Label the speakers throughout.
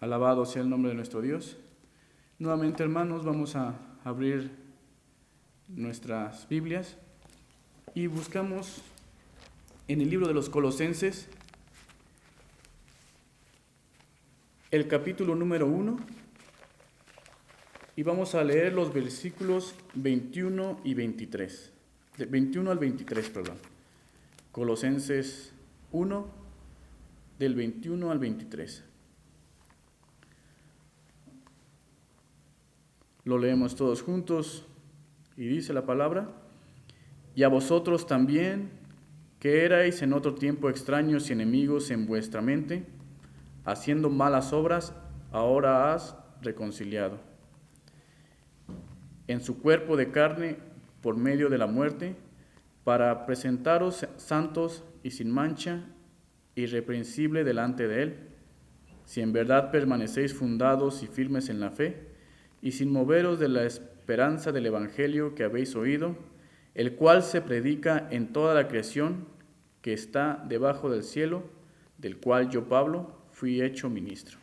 Speaker 1: Alabado sea el nombre de nuestro Dios. Nuevamente, hermanos, vamos a abrir nuestras Biblias y buscamos en el libro de los Colosenses el capítulo número 1 y vamos a leer los versículos 21 y 23. De 21 al 23, perdón. Colosenses 1, del 21 al 23. Lo leemos todos juntos y dice la palabra: y a vosotros también, que erais en otro tiempo extraños y enemigos en vuestra mente, haciendo malas obras, ahora has reconciliado en su cuerpo de carne por medio de la muerte, para presentaros santos y sin mancha, irreprensible delante de él, si en verdad permanecéis fundados y firmes en la fe, y sin moveros de la esperanza del Evangelio que habéis oído, el cual se predica en toda la creación que está debajo del cielo, del cual yo, Pablo, fui hecho ministro.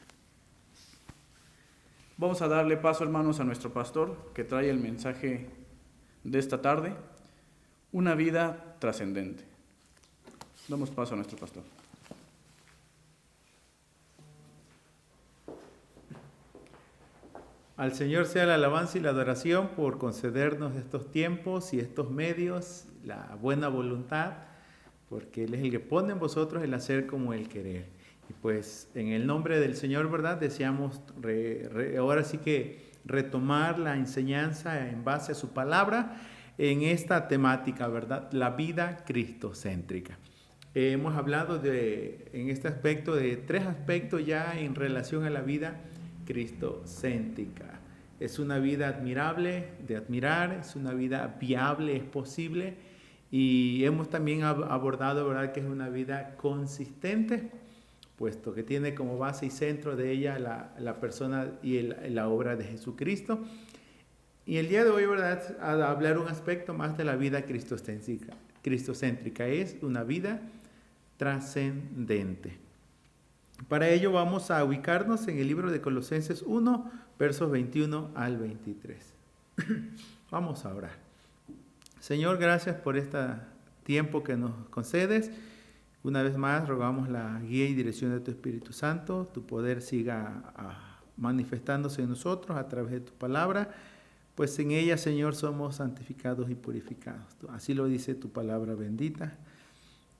Speaker 1: Vamos a darle paso, hermanos, a nuestro pastor, que trae el mensaje de esta tarde: una vida trascendente. Damos paso a nuestro pastor.
Speaker 2: Al Señor sea la alabanza y la adoración por concedernos estos tiempos y estos medios, la buena voluntad, porque Él es el que pone en vosotros el hacer como el querer. Y pues en el nombre del Señor, ¿verdad? Deseamos ahora sí que retomar la enseñanza en base a su palabra en esta temática, ¿verdad? La vida cristocéntrica. Hemos hablado en este aspecto de 3 aspectos ya en relación a la vida cristocéntrica. Es una vida admirable de admirar, es una vida viable, es posible, y hemos también abordado, ¿verdad?, que es una vida consistente, puesto que tiene como base y centro de ella la persona y la obra de Jesucristo. Y el día de hoy, ¿verdad?, a hablar un aspecto más de la vida cristocéntrica, es una vida trascendente. Para ello vamos a ubicarnos en el libro de Colosenses 1, versos 21 al 23. Vamos a orar. Señor, gracias por este tiempo que nos concedes. Una vez más rogamos la guía y dirección de tu Espíritu Santo, tu poder siga manifestándose en nosotros a través de tu palabra, pues en ella, Señor, somos santificados y purificados. Así lo dice tu palabra bendita.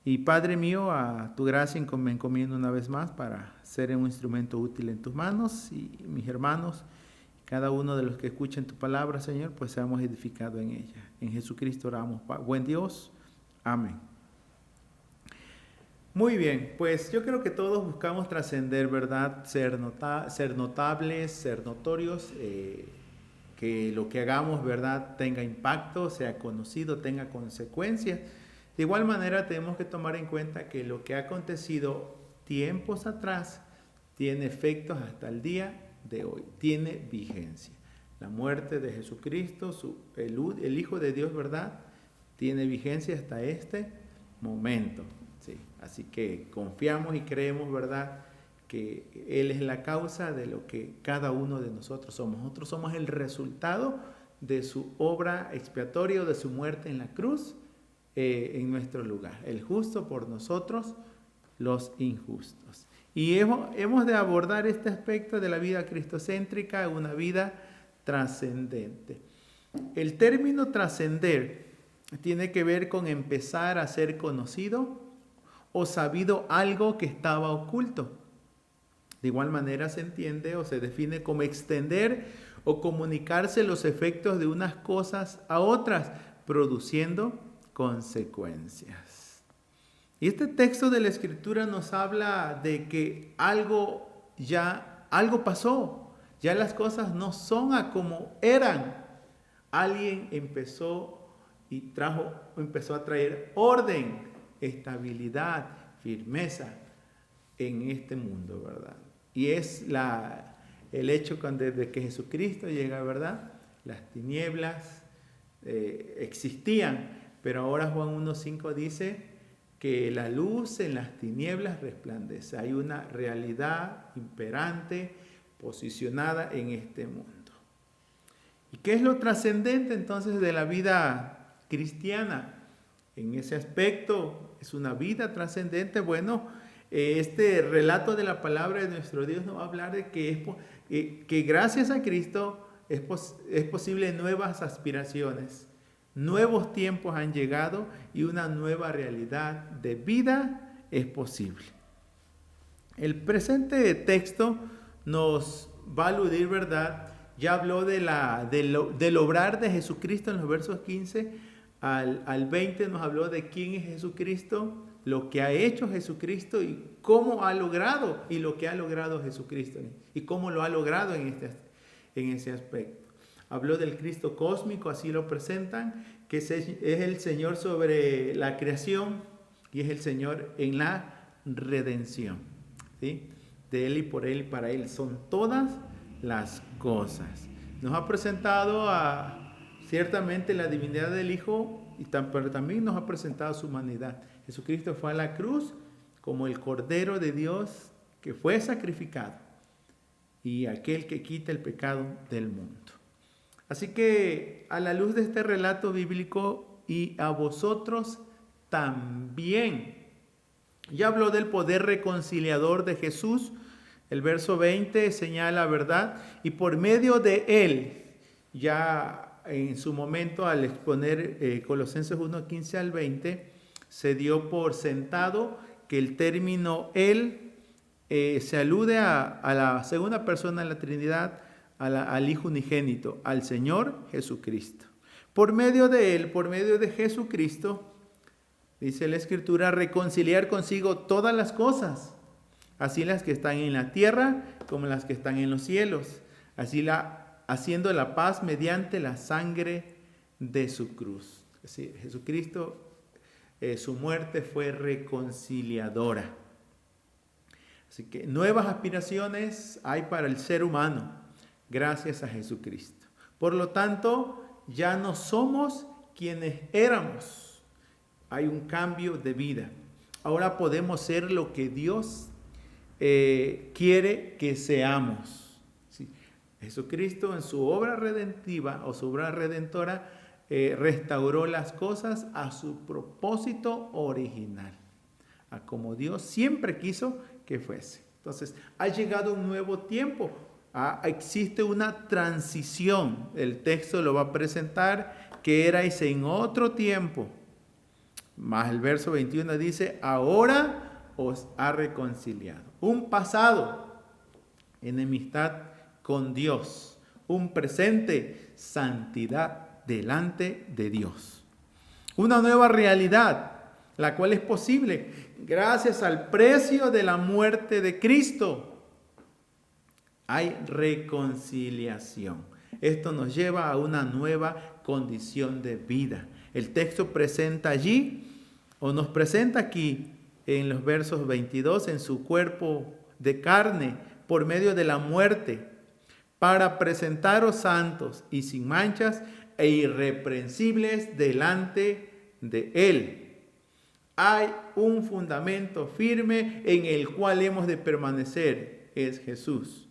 Speaker 2: Y Padre mío, a tu gracia me encomiendo una vez más para ser un instrumento útil en tus manos, y mis hermanos, cada uno de los que escuchen tu palabra, Señor, pues seamos edificados en ella. En Jesucristo oramos, buen Dios. Amén. Muy bien, pues yo creo que todos buscamos trascender, ¿verdad? Ser notables, ser notorios, que lo que hagamos, ¿verdad?, tenga impacto, sea conocido, tenga consecuencias. De igual manera, tenemos que tomar en cuenta que lo que ha acontecido tiempos atrás tiene efectos hasta el día de hoy, tiene vigencia. La muerte de Jesucristo, el Hijo de Dios, ¿verdad?, tiene vigencia hasta este momento. Sí. Así que confiamos y creemos, ¿verdad?, que Él es la causa de lo que cada uno de nosotros somos. Nosotros somos el resultado de su obra expiatoria, de su muerte en la cruz, en nuestro lugar. El justo por nosotros, los injustos. Y hemos de abordar este aspecto de la vida cristocéntrica, una vida trascendente. El término trascender tiene que ver con empezar a ser conocido o sabido algo que estaba oculto. De igual manera se entiende o se define como extender o comunicarse los efectos de unas cosas a otras, produciendo consecuencias. Y este texto de la Escritura nos habla de que algo pasó, ya las cosas no son a como eran. Alguien empezó a traer orden, estabilidad, firmeza en este mundo, ¿verdad? Y es el hecho desde que Jesucristo llega, ¿verdad? Las tinieblas existían, pero ahora Juan 1:5 dice que la luz en las tinieblas resplandece. Hay una realidad imperante, posicionada en este mundo. ¿Y qué es lo trascendente entonces de la vida cristiana? En ese aspecto, ¿es una vida trascendente? Bueno, este relato de la palabra de nuestro Dios nos va a hablar de que gracias a Cristo es posible nuevas aspiraciones, nuevos tiempos han llegado y una nueva realidad de vida es posible. El presente texto nos va a aludir, ¿verdad? Ya habló del obrar de Jesucristo en los versos 15 al 20, nos habló de quién es Jesucristo, lo que ha hecho Jesucristo y cómo ha logrado, y lo que ha logrado Jesucristo, y cómo lo ha logrado en ese aspecto. Habló del Cristo cósmico, así lo presentan, que es el Señor sobre la creación y es el Señor en la redención. ¿Sí? De Él y por Él y para Él son todas las cosas. Nos ha presentado ciertamente la divinidad del Hijo, pero también nos ha presentado su humanidad. Jesucristo fue a la cruz como el Cordero de Dios que fue sacrificado y aquel que quita el pecado del mundo. Así que a la luz de este relato bíblico y a vosotros también, ya habló del poder reconciliador de Jesús. El verso 20 señala, ¿verdad? Y por medio de Él, ya en su momento al exponer Colosenses 1, 15 al 20, se dio por sentado que el término Él se alude a la segunda persona de la Trinidad, al Hijo unigénito, al Señor Jesucristo. Por medio de Él, por medio de Jesucristo, dice la Escritura, reconciliar consigo todas las cosas, así las que están en la tierra como las que están en los cielos, haciendo la paz mediante la sangre de su cruz. Es decir, Jesucristo, su muerte fue reconciliadora. Así que nuevas aspiraciones hay para el ser humano, gracias a Jesucristo. Por lo tanto, ya no somos quienes éramos. Hay un cambio de vida. Ahora podemos ser lo que Dios quiere que seamos. ¿Sí? Jesucristo en su obra redentiva o su obra redentora restauró las cosas a su propósito original, a como Dios siempre quiso que fuese. Entonces, ha llegado un nuevo tiempo. Existe una transición. El texto lo va a presentar que erais en otro tiempo. Más el verso 21 dice, ahora os ha reconciliado. Un pasado, enemistad con Dios. Un presente, santidad delante de Dios. Una nueva realidad, la cual es posible gracias al precio de la muerte de Cristo. Hay reconciliación. Esto nos lleva a una nueva condición de vida. El texto presenta allí, o nos presenta aquí, en los versos 22, en su cuerpo de carne, por medio de la muerte, para presentaros santos y sin manchas e irreprensibles delante de Él. Hay un fundamento firme en el cual hemos de permanecer, es Jesús.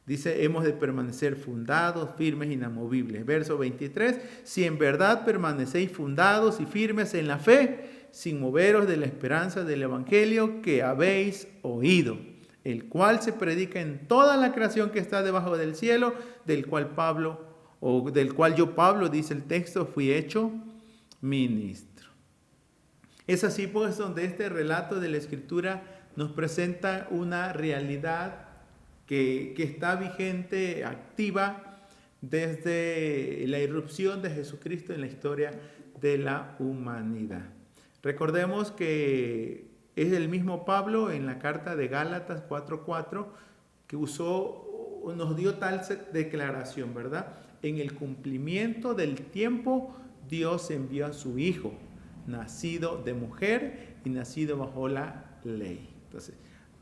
Speaker 2: Dice, hemos de permanecer fundados, firmes, inamovibles. Verso 23, si en verdad permanecéis fundados y firmes en la fe, sin moveros de la esperanza del evangelio que habéis oído, el cual se predica en toda la creación que está debajo del cielo, del cual yo, Pablo, dice el texto, fui hecho ministro. Es así pues donde este relato de la Escritura nos presenta una realidad que está vigente, activa, desde la irrupción de Jesucristo en la historia de la humanidad. Recordemos que es el mismo Pablo en la carta de Gálatas 4:4 que nos dio tal declaración, ¿verdad? En el cumplimiento del tiempo, Dios envió a su Hijo, nacido de mujer y nacido bajo la ley. Entonces,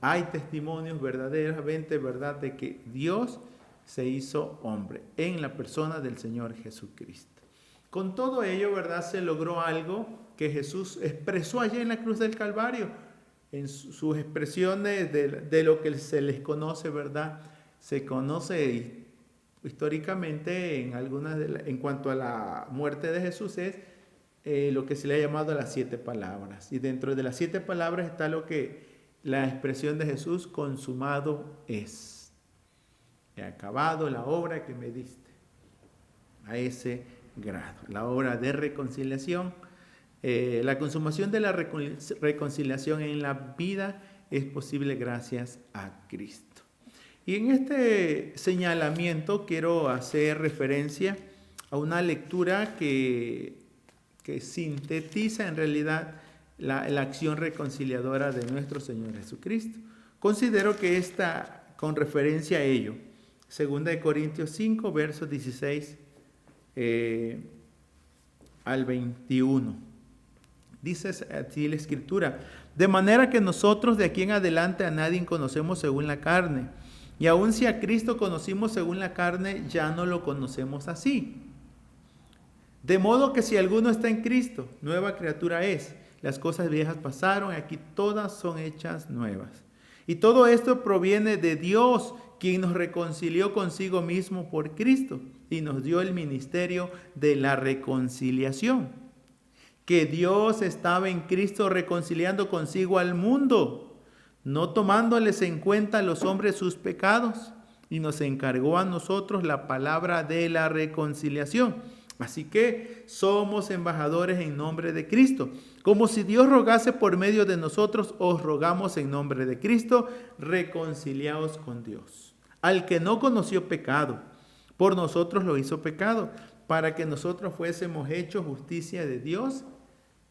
Speaker 2: hay testimonios verdaderamente, ¿verdad?, de que Dios se hizo hombre en la persona del Señor Jesucristo. Con todo ello, ¿verdad?, se logró algo que Jesús expresó allí en la cruz del Calvario, en sus expresiones de lo que se les conoce, ¿verdad?, se conoce históricamente en cuanto a la muerte de Jesús es lo que se le ha llamado las 7 palabras. Y dentro de las 7 palabras está la expresión de Jesús: consumado es. He acabado la obra que me diste. A ese grado, la obra de reconciliación. La consumación de la reconciliación en la vida es posible gracias a Cristo. Y en este señalamiento quiero hacer referencia a una lectura que sintetiza en realidad la acción reconciliadora de nuestro Señor Jesucristo. Considero que esta, con referencia a ello, 2 Corintios 5, versos 16 al 21. Dice así la Escritura: de manera que nosotros de aquí en adelante a nadie conocemos según la carne, y aun si a Cristo conocimos según la carne, ya no lo conocemos así. De modo que si alguno está en Cristo, nueva criatura es. Las cosas viejas pasaron, aquí todas son hechas nuevas. Y todo esto proviene de Dios, quien nos reconcilió consigo mismo por Cristo y nos dio el ministerio de la reconciliación. Que Dios estaba en Cristo reconciliando consigo al mundo, no tomándoles en cuenta a los hombres sus pecados, y nos encargó a nosotros la palabra de la reconciliación. Así que somos embajadores en nombre de Cristo. Como si Dios rogase por medio de nosotros, os rogamos en nombre de Cristo, reconciliaos con Dios. Al que no conoció pecado, por nosotros lo hizo pecado, para que nosotros fuésemos hechos justicia de Dios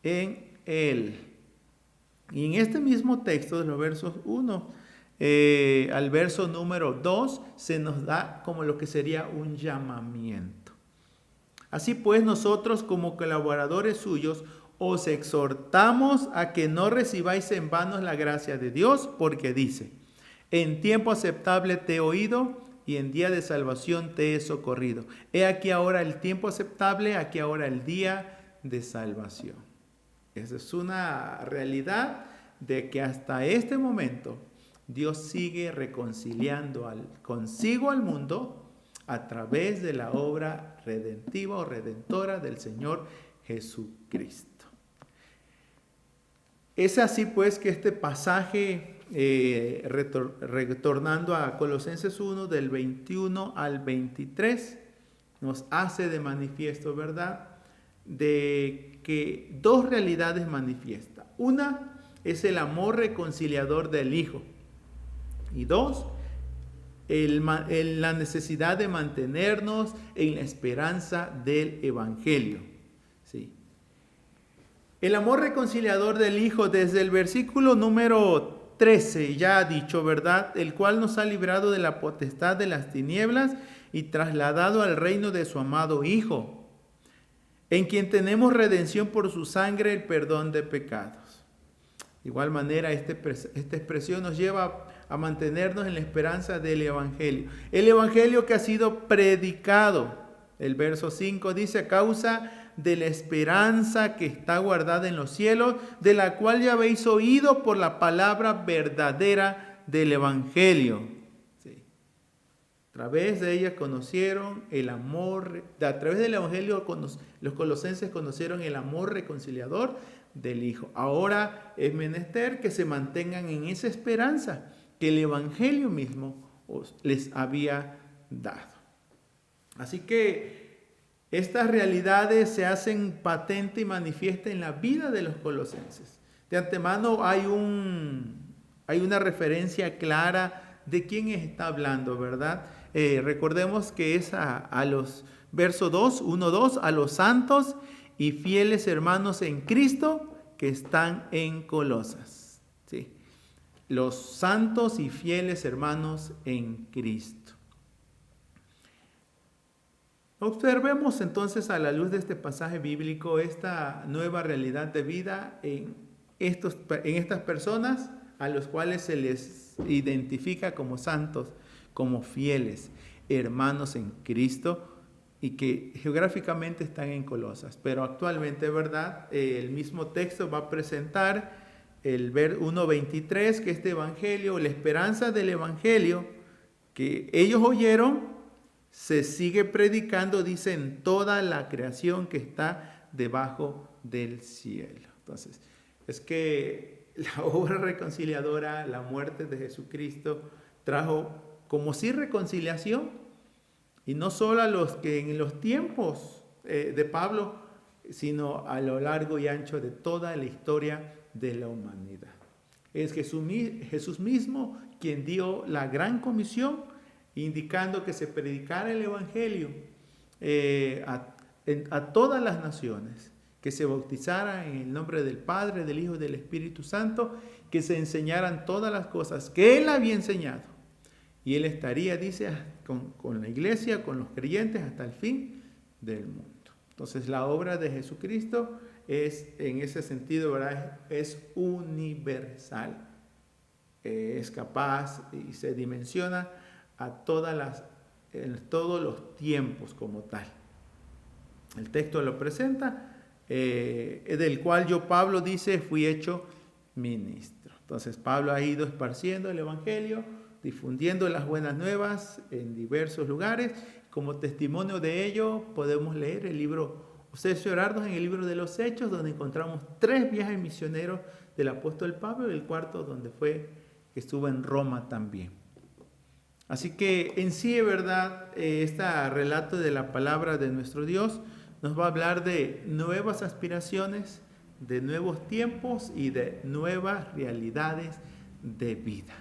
Speaker 2: en él. Y en este mismo texto de los versos 1 al verso número 2 se nos da como lo que sería un llamamiento. Así pues, nosotros como colaboradores suyos os exhortamos a que no recibáis en vano la gracia de Dios, porque dice: en tiempo aceptable te he oído y en día de salvación te he socorrido. He aquí ahora el tiempo aceptable, aquí ahora el día de salvación. Esa es una realidad de que hasta este momento Dios sigue reconciliando consigo al mundo a través de la obra redentiva o redentora del Señor Jesucristo. Es así pues que este pasaje, retornando a Colosenses 1 del 21 al 23, nos hace de manifiesto, ¿verdad?, de que dos realidades manifiesta. Una es el amor reconciliador del Hijo, y dos, la necesidad de mantenernos en la esperanza del Evangelio. ¿Sí? El amor reconciliador del Hijo, desde el versículo número 13 ya ha dicho, ¿verdad?, el cual nos ha librado de la potestad de las tinieblas y trasladado al reino de su amado Hijo, en quien tenemos redención por su sangre, el perdón de pecados. De igual manera, esta expresión nos lleva a mantenernos en la esperanza del Evangelio. El Evangelio que ha sido predicado. El verso 5 dice: a causa de la esperanza que está guardada en los cielos, de la cual ya habéis oído por la palabra verdadera del Evangelio. Sí. A través de ella conocieron el amor, a través del Evangelio los colosenses conocieron el amor reconciliador del Hijo. Ahora es menester que se mantengan en esa esperanza que el Evangelio mismo les había dado. Así que estas realidades se hacen patente y manifiesta en la vida de los colosenses. De antemano hay una referencia clara de quién está hablando, ¿verdad? Recordemos que es a los verso 2, 1, 2, a los santos y fieles hermanos en Cristo que están en Colosas. ¿Sí? Los santos y fieles hermanos en Cristo. Observemos entonces a la luz de este pasaje bíblico esta nueva realidad de vida en estas personas a los cuales se les identifica como santos, como fieles hermanos en Cristo y que geográficamente están en Colosas. Pero actualmente, ¿verdad?, el mismo texto va a presentar el 1.23, que este evangelio, la esperanza del evangelio que ellos oyeron, se sigue predicando, dice, en toda la creación que está debajo del cielo. Entonces, es que la obra reconciliadora, la muerte de Jesucristo, trajo como sí reconciliación, y no solo a los que en los tiempos de Pablo, sino a lo largo y ancho de toda la historia de la humanidad. Es Jesús mismo quien dio la gran comisión, indicando que se predicara el Evangelio a todas las naciones, que se bautizaran en el nombre del Padre, del Hijo y del Espíritu Santo, que se enseñaran todas las cosas que Él había enseñado. Y Él estaría, dice, con la iglesia, con los creyentes, hasta el fin del mundo. Entonces, la obra de Jesucristo es, en ese sentido, ¿verdad?, es universal. Es capaz y se dimensiona en todos los tiempos como tal. El texto lo presenta, del cual yo, Pablo, dice, fui hecho ministro. Entonces, Pablo ha ido esparciendo el Evangelio, difundiendo las buenas nuevas en diversos lugares. Como testimonio de ello, podemos leer el libro, cerciorarnos en el libro de los Hechos, donde encontramos 3 viajes misioneros del apóstol Pablo, y el cuarto donde que estuvo en Roma también. Así que en sí, de verdad, este relato de la palabra de nuestro Dios nos va a hablar de nuevas aspiraciones, de nuevos tiempos y de nuevas realidades de vida.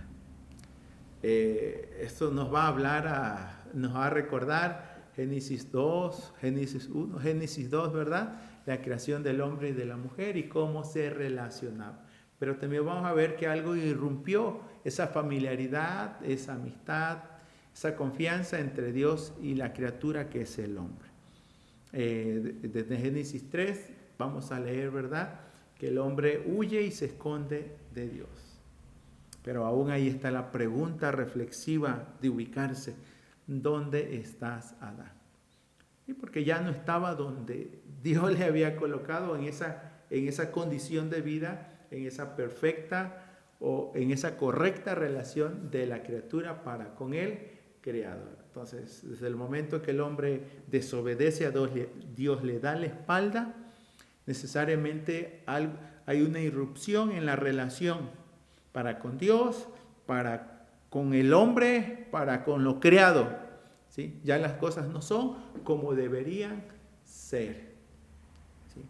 Speaker 2: Esto nos va a hablar, nos va a recordar Génesis 2, Génesis 1, Génesis 2, ¿verdad? La creación del hombre y de la mujer y cómo se relacionaban. Pero también vamos a ver que algo irrumpió, esa familiaridad, esa amistad, esa confianza entre Dios y la criatura que es el hombre. Desde Génesis 3 vamos a leer, ¿verdad?, que el hombre huye y se esconde de Dios. Pero aún ahí está la pregunta reflexiva de ubicarse. ¿Dónde estás, Adán? Y porque ya no estaba donde Dios le había colocado, en esa condición de vida, en esa perfecta o en esa correcta relación de la criatura para con el Creador. Entonces, desde el momento que el hombre desobedece a Dios, le da la espalda, necesariamente hay una irrupción en la relación para con Dios, para con el hombre, para con lo creado. ¿Sí? Ya las cosas no son como deberían ser. ¿Sí?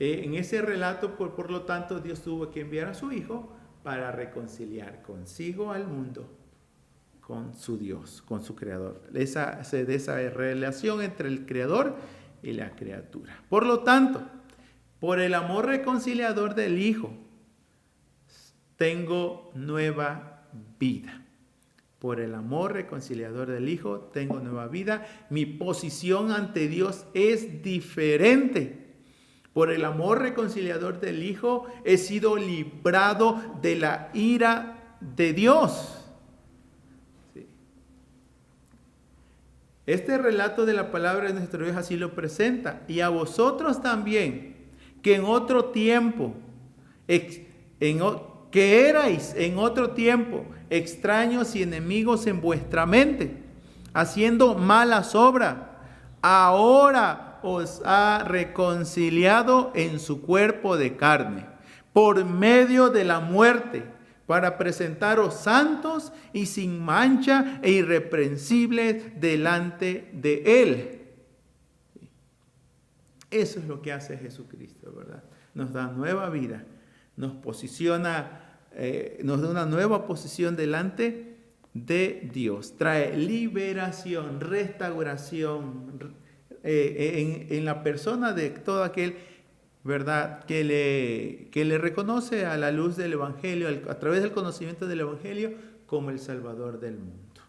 Speaker 2: En ese relato, por lo tanto, Dios tuvo que enviar a su Hijo para reconciliar consigo al mundo, con su Dios, con su Creador. De esa relación entre el Creador y la criatura. Por lo tanto, por el amor reconciliador del Hijo, tengo nueva vida. Por el amor reconciliador del Hijo, tengo nueva vida. Mi posición ante Dios es diferente. Por el amor reconciliador del Hijo, he sido librado de la ira de Dios. Sí. Este relato de la palabra de nuestro Dios así lo presenta. Y a vosotros también, que en otro tiempo, que erais en otro tiempo extraños y enemigos en vuestra mente, haciendo malas obras, ahora os ha reconciliado en su cuerpo de carne, por medio de la muerte, para presentaros santos y sin mancha e irreprensibles delante de Él. Eso es lo que hace Jesucristo, ¿verdad? Nos da nueva vida, nos posiciona, nos da una nueva posición delante de Dios. Trae liberación, restauración en la persona de todo aquel, ¿verdad?, que le reconoce a la luz del Evangelio, a través del conocimiento del Evangelio, como el Salvador del mundo.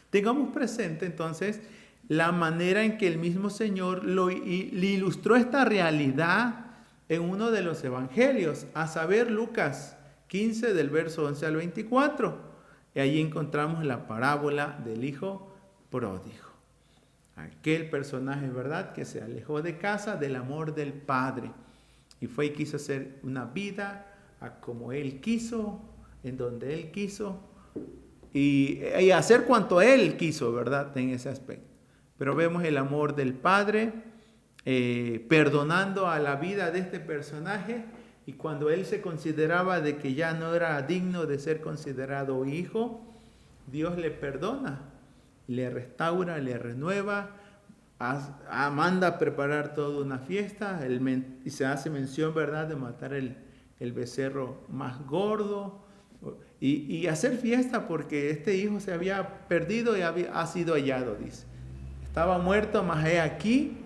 Speaker 2: Tengamos presente entonces la manera en que el mismo Señor le ilustró esta realidad en uno de los evangelios, a saber Lucas 15 del verso 11 al 24. Y allí encontramos la parábola del hijo pródigo. Aquel personaje, ¿verdad?, que se alejó de casa del amor del Padre y fue y quiso hacer una vida a como él quiso, en donde él quiso, y hacer cuanto Él quiso, ¿verdad? En ese aspecto. Pero vemos el amor del Padre perdonando a la vida de este personaje, y cuando él se consideraba de que ya no era digno de ser considerado hijo, Dios le perdona, le restaura, le renueva, manda a preparar toda una fiesta, y se hace mención, ¿verdad?, de matar el becerro más gordo, y hacer fiesta porque este hijo se había perdido y ha sido hallado, dice. Estaba muerto, mas he aquí,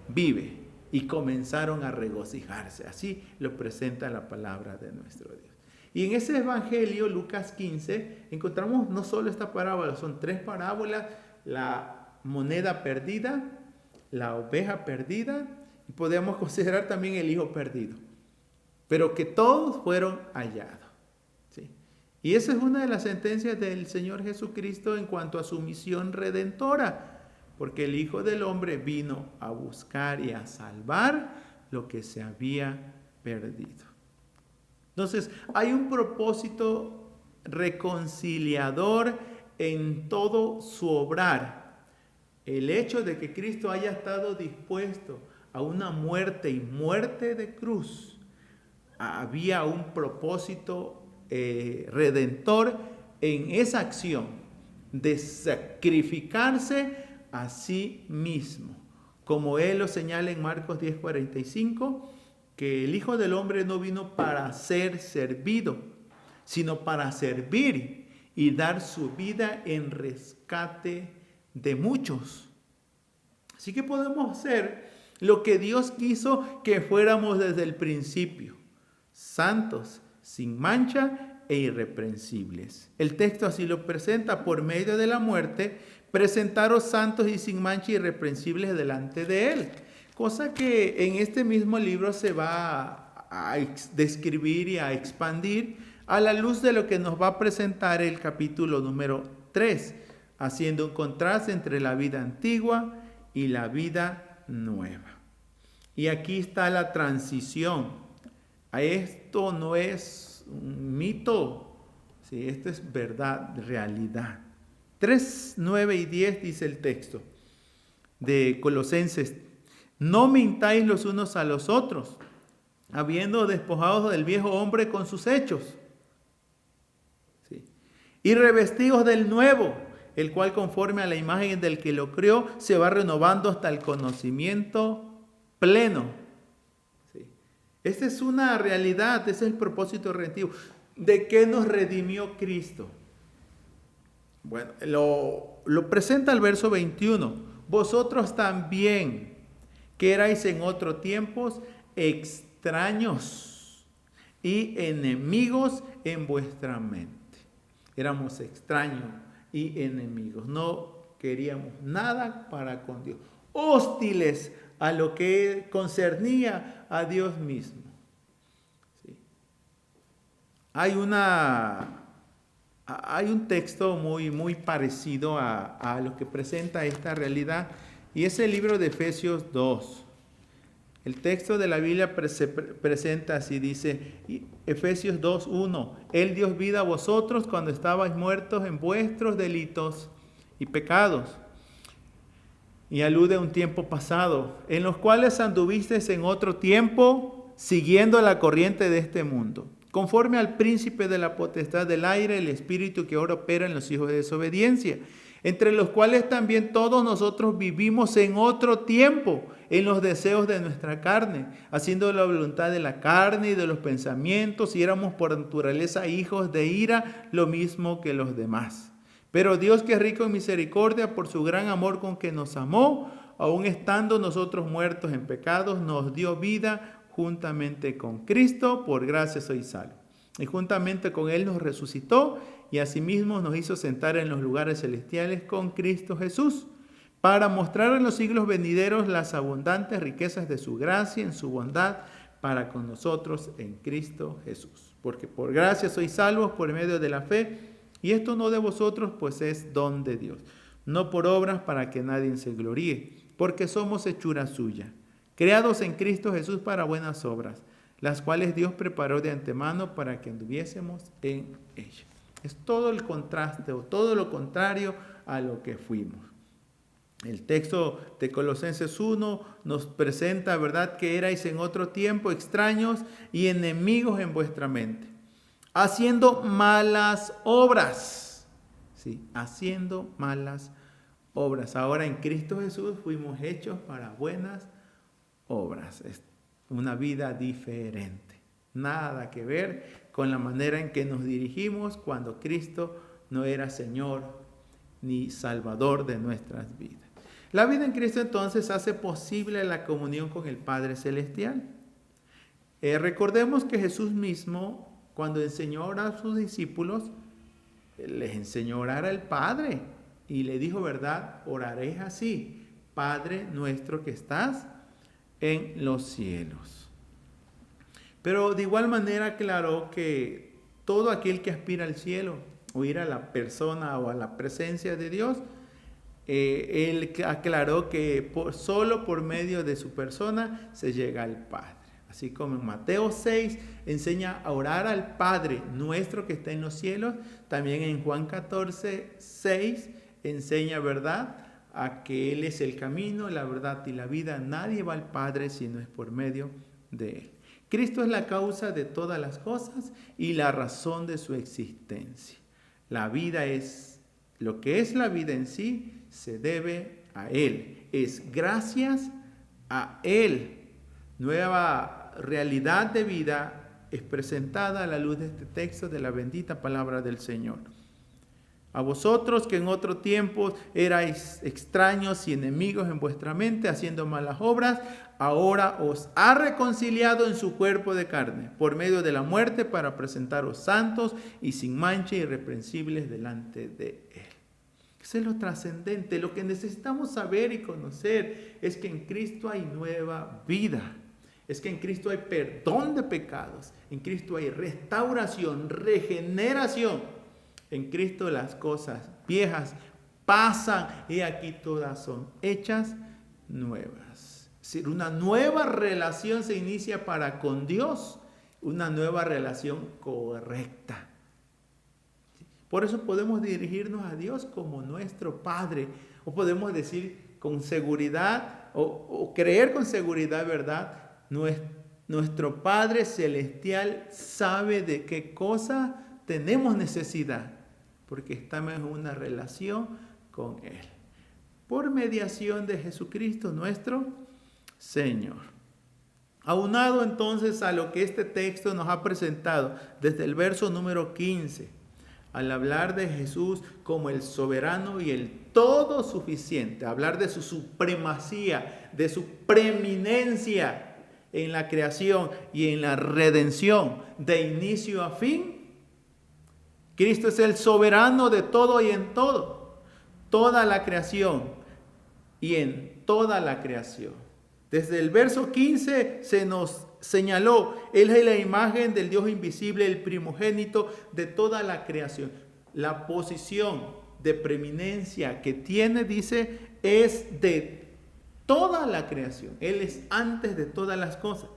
Speaker 2: vive. Y comenzaron a regocijarse. Así lo presenta la palabra de nuestro Dios. Y en ese evangelio, Lucas 15, encontramos no solo esta parábola, son 3 parábolas: la moneda perdida, la oveja perdida, y podemos considerar también el hijo perdido. Pero que todos fueron hallados. ¿Sí? Y esa es una de las sentencias del Señor Jesucristo en cuanto a su misión redentora. Porque el Hijo del Hombre vino a buscar y a salvar lo que se había perdido. Entonces, hay un propósito reconciliador en todo su obrar. El hecho de que Cristo haya estado dispuesto a una muerte y muerte de cruz, había un propósito redentor en esa acción de sacrificarse a sí mismo, como él lo señala en Marcos 10:45, que el Hijo del Hombre no vino para ser servido, sino para servir y dar su vida en rescate de muchos. Así que podemos hacer lo que Dios quiso que fuéramos desde el principio: santos, sin mancha e irreprensibles. El texto así lo presenta: por medio de la muerte, presentaros santos y sin mancha y irreprensibles delante de Él. Cosa que en este mismo libro se va a describir y a expandir a la luz de lo que nos va a presentar el capítulo número 3, haciendo un contraste entre la vida antigua y la vida nueva. Y aquí está la transición. Esto no es un mito, sí, esto es verdad, realidad. 3, 9 y 10 dice el texto de Colosenses: no mintáis los unos a los otros, habiendo despojados del viejo hombre con sus hechos, ¿sí?, y revestidos del nuevo, el cual conforme a la imagen del que lo creó se va renovando hasta el conocimiento pleno. ¿Sí? Esta es una realidad, ese es el propósito redentivo. ¿De qué nos redimió Cristo? Bueno, lo presenta el verso 21. Vosotros también, que erais en otros tiempos extraños y enemigos en vuestra mente. Éramos extraños y enemigos. No queríamos nada para con Dios. Hostiles a lo que concernía a Dios mismo. ¿Sí? Hay un texto muy parecido a lo que presenta esta realidad, y es el libro de Efesios 2. El texto de la Biblia se presenta así, dice Efesios 2:1: Él dio vida a vosotros cuando estabais muertos en vuestros delitos y pecados. Y alude a un tiempo pasado, en los cuales anduvisteis en otro tiempo, siguiendo la corriente de este mundo, conforme al príncipe de la potestad del aire, el espíritu que ahora opera en los hijos de desobediencia, entre los cuales también todos nosotros vivimos en otro tiempo, en los deseos de nuestra carne, haciendo la voluntad de la carne y de los pensamientos, y éramos por naturaleza hijos de ira, lo mismo que los demás. Pero Dios, que es rico en misericordia, por su gran amor con que nos amó, aun estando nosotros muertos en pecados, nos dio vida juntamente con Cristo. Por gracia sois salvos. Y juntamente con Él nos resucitó, y asimismo nos hizo sentar en los lugares celestiales con Cristo Jesús, para mostrar en los siglos venideros las abundantes riquezas de su gracia en su bondad para con nosotros en Cristo Jesús. Porque por gracia sois salvos por medio de la fe, y esto no de vosotros, pues es don de Dios, no por obras para que nadie se gloríe, porque somos hechura suya, creados en Cristo Jesús para buenas obras, las cuales Dios preparó de antemano para que anduviésemos en ellas. Es todo el contraste o todo lo contrario a lo que fuimos. El texto de Colosenses 1 nos presenta, ¿verdad?, que erais en otro tiempo extraños y enemigos en vuestra mente, haciendo malas obras. Sí, haciendo malas obras. Ahora en Cristo Jesús fuimos hechos para buenas obras. Es una vida diferente. Nada que ver con la manera en que nos dirigimos cuando Cristo no era Señor ni Salvador de nuestras vidas. La vida en Cristo entonces hace posible la comunión con el Padre Celestial. Recordemos que Jesús mismo, cuando enseñó a orar a sus discípulos, les enseñó a orar al Padre y le dijo, ¿verdad? Oraréis así: Padre nuestro que estás en los cielos. Pero de igual manera aclaró que todo aquel que aspira al cielo o ir a la persona o a la presencia de Dios, él aclaró que solo por medio de su persona se llega al Padre. Así como en Mateo 6 enseña a orar al Padre nuestro que está en los cielos, también en Juan 14, 6 enseña, ¿verdad?, a que Él es el camino, la verdad y la vida. Nadie va al Padre si no es por medio de Él. Cristo es la causa de todas las cosas y la razón de su existencia. La vida es, lo que es la vida en sí, se debe a Él. Es gracias a Él. Nueva realidad de vida es presentada a la luz de este texto de la bendita palabra del Señor. A vosotros que en otro tiempo erais extraños y enemigos en vuestra mente, haciendo malas obras, ahora os ha reconciliado en su cuerpo de carne, por medio de la muerte, para presentaros santos y sin mancha, irreprensibles delante de Él. Eso es lo trascendente. Lo que necesitamos saber y conocer es que en Cristo hay nueva vida. Es que en Cristo hay perdón de pecados. En Cristo hay restauración, regeneración. En Cristo las cosas viejas pasan y aquí todas son hechas nuevas. Es decir, una nueva relación se inicia para con Dios, una nueva relación correcta. Por eso podemos dirigirnos a Dios como nuestro Padre, o podemos decir con seguridad, o creer con seguridad, ¿verdad? Nuestro Padre Celestial sabe de qué cosa tenemos necesidad, porque estamos en una relación con Él, por mediación de Jesucristo nuestro Señor. Aunado entonces a lo que este texto nos ha presentado desde el verso número 15, al hablar de Jesús como el soberano y el todo suficiente, hablar de su supremacía, de su preeminencia en la creación y en la redención de inicio a fin. Cristo es el soberano de todo y en todo, toda la creación y en toda la creación. Desde el verso 15 se nos señaló, Él es la imagen del Dios invisible, el primogénito de toda la creación. La posición de preeminencia que tiene, dice, es de toda la creación. Él es antes de todas las cosas.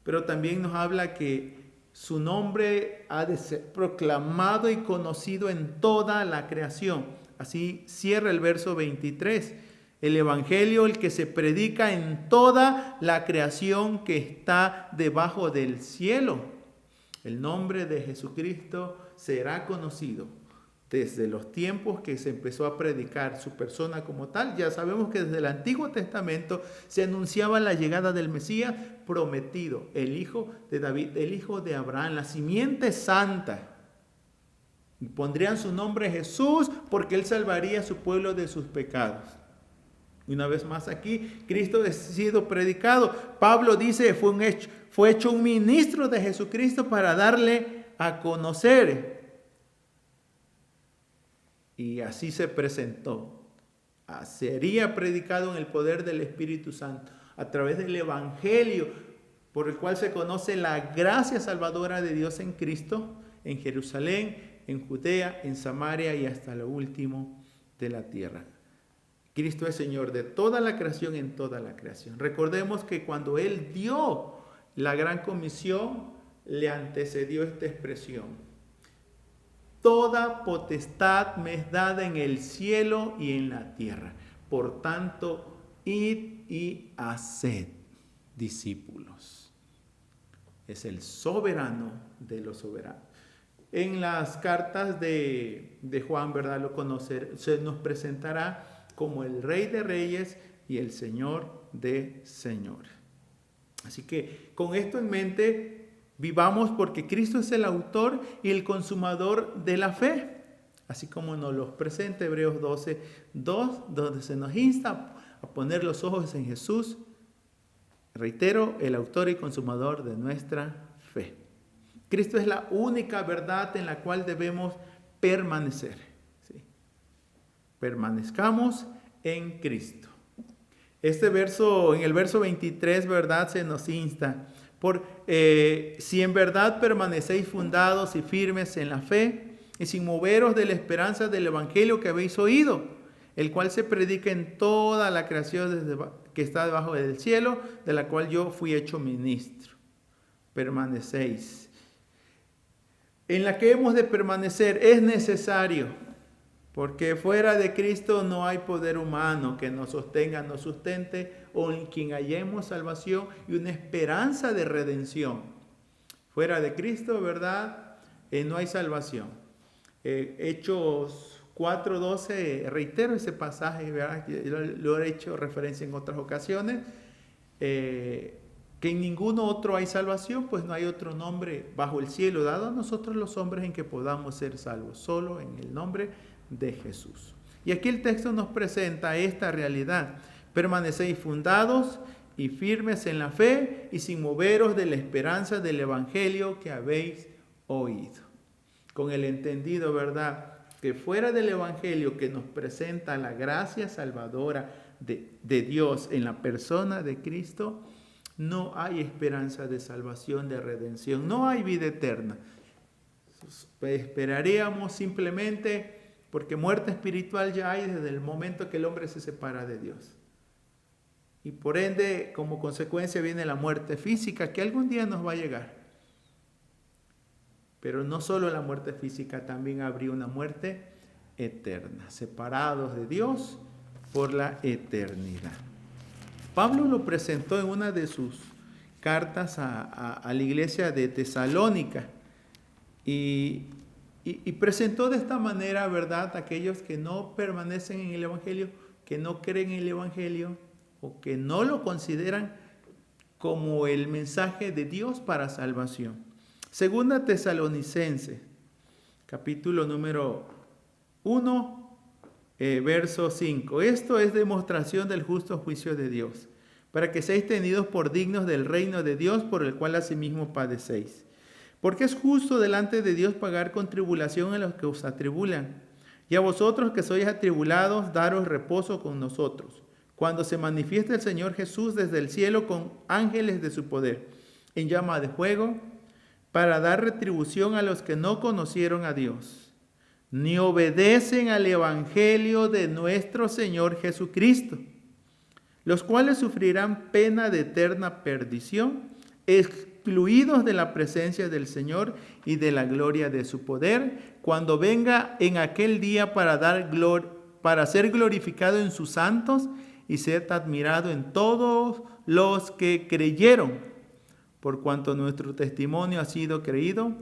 Speaker 2: Pero también nos habla que su nombre ha de ser proclamado y conocido en toda la creación. Así cierra el verso 23. El evangelio, el que se predica en toda la creación que está debajo del cielo. El nombre de Jesucristo será conocido desde los tiempos que se empezó a predicar su persona como tal. Ya sabemos que desde el Antiguo Testamento se anunciaba la llegada del Mesías prometido, el hijo de David, el hijo de Abraham, la simiente santa. Y pondrían su nombre Jesús porque él salvaría a su pueblo de sus pecados. Y una vez más aquí, Cristo ha sido predicado. Pablo dice, fue hecho un ministro de Jesucristo para darle a conocer. Y así se presentó. Sería predicado en el poder del Espíritu Santo, a través del Evangelio, por el cual se conoce la gracia salvadora de Dios en Cristo, en Jerusalén, en Judea, en Samaria y hasta lo último de la tierra. Cristo es Señor de toda la creación, en toda la creación. Recordemos que cuando Él dio la gran comisión, le antecedió esta expresión. toda potestad me es dada en el cielo y en la tierra. Por tanto, id y haced discípulos. Es el soberano de los soberanos. En las cartas de Juan, ¿verdad? Se nos presentará como el Rey de Reyes y el Señor de Señores. Así que con esto en mente, vivamos porque Cristo es el autor y el consumador de la fe. Así como nos los presenta Hebreos 12:2, donde se nos insta a poner los ojos en Jesús. Reitero, el autor y consumador de nuestra fe. Cristo es la única verdad en la cual debemos permanecer. ¿Sí? Permanezcamos en Cristo. Este verso, en el verso 23, ¿verdad? Se nos insta. Si en verdad permanecéis fundados y firmes en la fe, y sin moveros de la esperanza del evangelio que habéis oído, el cual se predica en toda la creación que está debajo del cielo, de la cual yo fui hecho ministro. Permanecéis. En la que hemos de permanecer es necesario, porque fuera de Cristo no hay poder humano que nos sostenga, nos sustente, o en quien hallemos salvación y una esperanza de redención. Fuera de Cristo, ¿verdad? No hay salvación. Hechos 4:12, reitero ese pasaje, ¿verdad? Lo he hecho referencia en otras ocasiones, que en ninguno otro hay salvación, pues no hay otro nombre bajo el cielo dado a nosotros los hombres en que podamos ser salvos, solo en el nombre de Jesús. Y aquí el texto nos presenta esta realidad: permanecéis fundados y firmes en la fe y sin moveros de la esperanza del evangelio que habéis oído. Con el entendido, ¿verdad?, que fuera del evangelio que nos presenta la gracia salvadora de Dios en la persona de Cristo, no hay esperanza de salvación, de redención, no hay vida eterna. Esperaríamos simplemente, porque muerte espiritual ya hay desde el momento que el hombre se separa de Dios. Y por ende, como consecuencia viene la muerte física, que algún día nos va a llegar. Pero no solo la muerte física, también habría una muerte eterna, separados de Dios por la eternidad. Pablo lo presentó en una de sus cartas a la iglesia de Tesalónica y presentó de esta manera, ¿verdad?, a aquellos que no permanecen en el evangelio, que no creen en el evangelio o que no lo consideran como el mensaje de Dios para salvación. Segunda Tesalonicenses, capítulo número 1, verso 5. Esto es demostración del justo juicio de Dios, para que seáis tenidos por dignos del reino de Dios, por el cual asimismo padecéis. Porque es justo delante de Dios pagar con tribulación a los que os atribulan, y a vosotros que sois atribulados, daros reposo con nosotros, cuando se manifieste el Señor Jesús desde el cielo con ángeles de su poder, en llama de fuego, para dar retribución a los que no conocieron a Dios, ni obedecen al evangelio de nuestro Señor Jesucristo, los cuales sufrirán pena de eterna perdición, excluidos de la presencia del Señor y de la gloria de su poder, cuando venga en aquel día para ser glorificado en sus santos y ser admirado en todos los que creyeron, por cuanto nuestro testimonio ha sido creído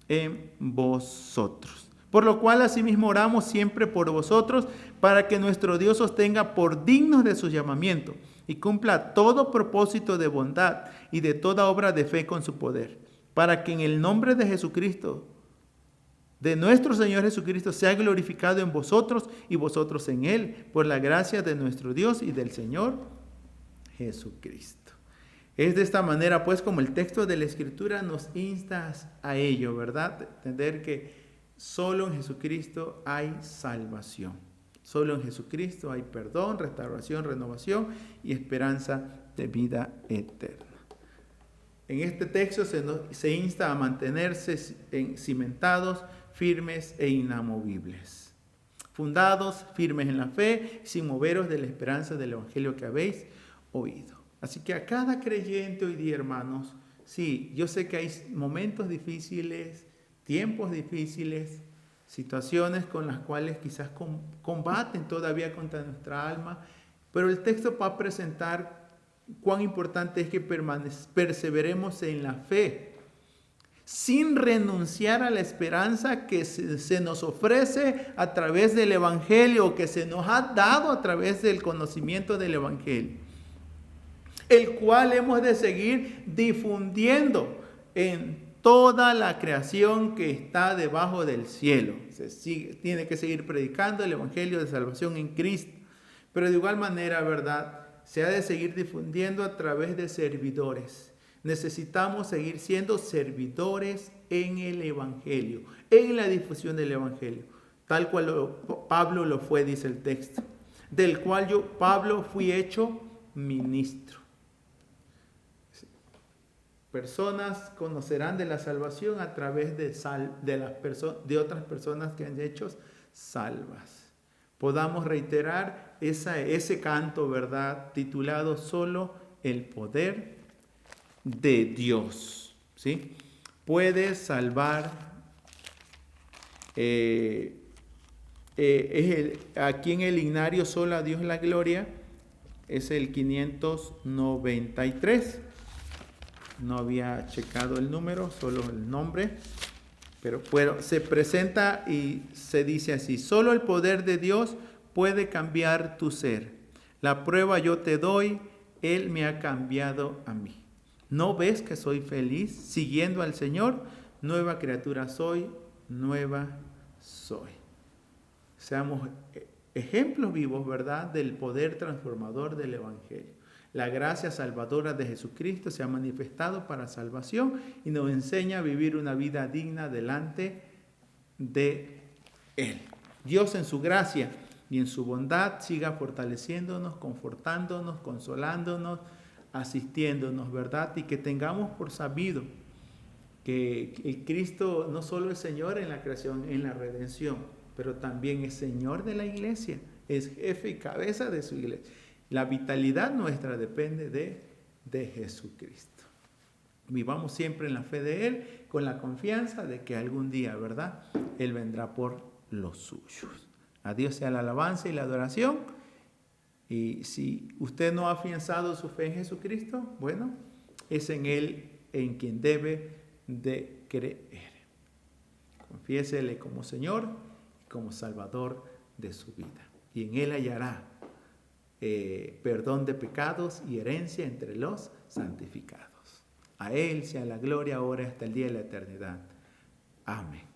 Speaker 2: en vosotros. Por lo cual asimismo oramos siempre por vosotros, para que nuestro Dios os tenga por dignos de su llamamiento y cumpla todo propósito de bondad y de toda obra de fe con su poder, para que en el nombre de Jesucristo, de nuestro Señor Jesucristo, sea glorificado en vosotros y vosotros en Él, por la gracia de nuestro Dios y del Señor Jesucristo. Es de esta manera, pues, como el texto de la Escritura nos insta a ello, ¿verdad? Entender que solo en Jesucristo hay salvación. Solo en Jesucristo hay perdón, restauración, renovación y esperanza de vida eterna. En este texto se insta a mantenerse cimentados, firmes e inamovibles. Fundados, firmes en la fe, sin moveros de la esperanza del evangelio que habéis oído. Así que a cada creyente hoy día, hermanos, sí, yo sé que hay momentos difíciles, tiempos difíciles, situaciones con las cuales quizás combaten todavía contra nuestra alma, pero el texto va a presentar cuán importante es que perseveremos en la fe, sin renunciar a la esperanza que se nos ofrece a través del Evangelio, que se nos ha dado a través del conocimiento del Evangelio, el cual hemos de seguir difundiendo en toda la creación que está debajo del cielo. Tiene que seguir predicando el Evangelio de salvación en Cristo, pero de igual manera, ¿verdad?, se ha de seguir difundiendo a través de servidores. Necesitamos seguir siendo servidores en el Evangelio, en la difusión del Evangelio, tal cual Pablo lo fue, dice el texto, del cual yo, Pablo, fui hecho ministro. Personas conocerán de la salvación a través de otras personas que han hecho salvas. Podamos reiterar ese canto, ¿verdad?, titulado solo el poder de Dios, ¿sí? Puede salvar, aquí en el himnario Solo a Dios la Gloria, es el 593. No había checado el número, solo el nombre. Pero bueno, se presenta y se dice así: solo el poder de Dios puede cambiar tu ser. La prueba yo te doy, Él me ha cambiado a mí. ¿No ves que soy feliz siguiendo al Señor? Nueva criatura soy, nueva soy. Seamos ejemplos vivos, ¿verdad?, del poder transformador del Evangelio. La gracia salvadora de Jesucristo se ha manifestado para salvación y nos enseña a vivir una vida digna delante de Él. Dios en su gracia y en su bondad siga fortaleciéndonos, confortándonos, consolándonos, asistiéndonos, ¿verdad? Y que tengamos por sabido que el Cristo no solo es Señor en la creación, en la redención, pero también es Señor de la iglesia, es jefe y cabeza de su iglesia. La vitalidad nuestra depende de Jesucristo. Vivamos siempre en la fe de Él, con la confianza de que algún día, ¿verdad?, Él vendrá por los suyos. A Dios sea la alabanza y la adoración. Y si usted no ha afianzado su fe en Jesucristo, bueno, es en Él en quien debe de creer. Confiésele como Señor y como Salvador de su vida. Y en Él hallará perdón de pecados y herencia entre los santificados. A Él sea la gloria ahora hasta el día de la eternidad. Amén.